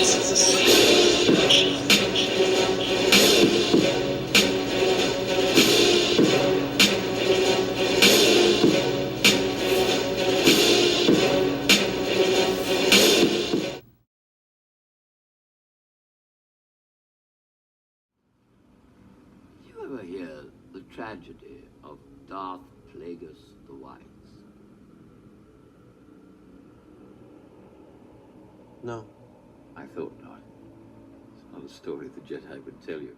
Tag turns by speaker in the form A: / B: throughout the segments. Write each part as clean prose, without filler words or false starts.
A: You ever hear the tragedy of Darth Plagueis the Wise?
B: No.
A: I thought not. It's not a story the Jedi would tell you.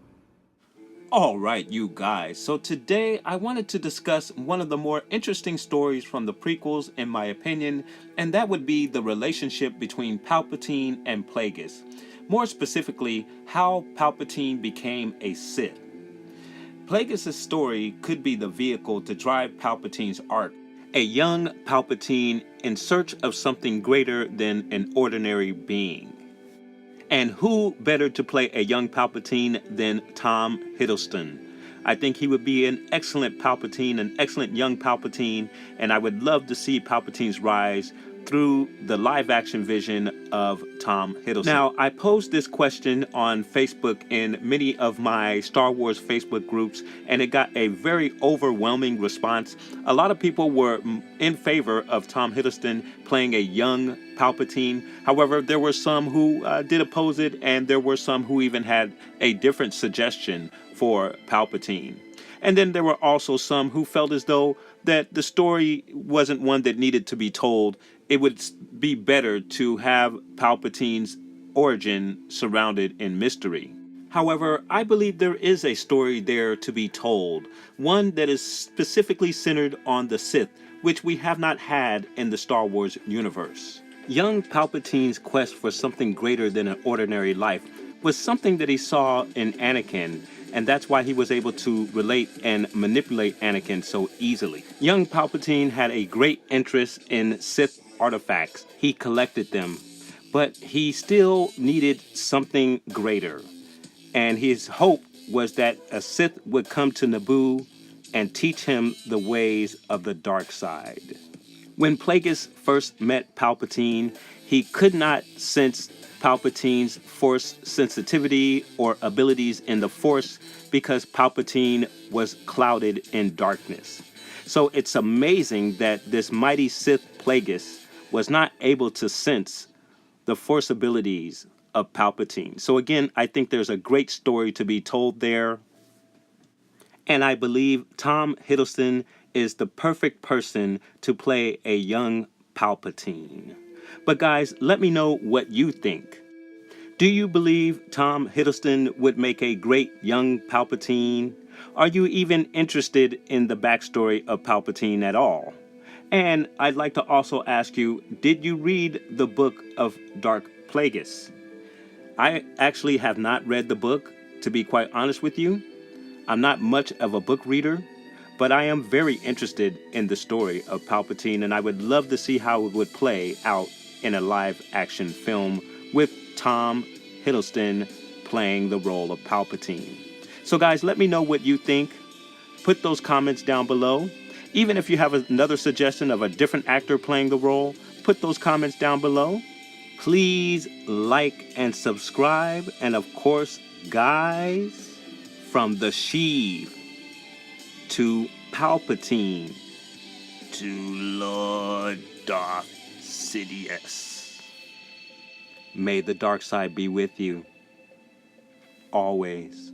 C: All right, you guys. So today I wanted to discuss one of the more interesting stories from the prequels, in my opinion, and that would be the relationship between Palpatine and Plagueis. More specifically, how Palpatine became a Sith. Plagueis' story could be the vehicle to drive Palpatine's arc. A young Palpatine in search of something greater than an ordinary being. And who better to play a young Palpatine than Tom Hiddleston? I think he would be an excellent Palpatine, an excellent young Palpatine, and I would love to see Palpatine's rise through the live-action vision of Tom Hiddleston. Now, I posed this question on Facebook in many of my Star Wars Facebook groups, and it got a very overwhelming response. A lot of people were in favor of Tom Hiddleston playing a young Palpatine. However, there were some who did oppose it, and there were some who even had a different suggestion for Palpatine. And then there were also some who felt as though that the story wasn't one that needed to be told. It would be better to have Palpatine's origin surrounded in mystery. However, I believe there is a story there to be told, one that is specifically centered on the Sith, which we have not had in the Star Wars universe. Young Palpatine's quest for something greater than an ordinary life was something that he saw in Anakin, and that's why he was able to relate and manipulate Anakin so easily. Young Palpatine had a great interest in Sith artifacts. He collected them, but he still needed something greater. And his hope was that a Sith would come to Naboo and teach him the ways of the dark side. When Plagueis first met Palpatine, he could not sense Palpatine's Force sensitivity or abilities in the Force because Palpatine was clouded in darkness. So it's amazing that this mighty Sith Plagueis was not able to sense the Force abilities of Palpatine. So again, I think there's a great story to be told there. And I believe Tom Hiddleston is the perfect person to play a young Palpatine. But guys, let me know what you think. Do you believe Tom Hiddleston would make a great young Palpatine? Are you even interested in the backstory of Palpatine at all? And I'd like to also ask you, did you read the book of Dark Plagueis? I actually have not read the book, to be quite honest with you. I'm not much of a book reader, but I am very interested in the story of Palpatine, and I would love to see how it would play out in a live-action film with Tom Hiddleston playing the role of Palpatine. So guys, let me know what you think. Put those comments down below. Even if you have another suggestion of a different actor playing the role, put those comments down below. Please like and subscribe. And of course, guys, from the Sheev to Palpatine to Lord Darth Sidious. May the dark side be with you always.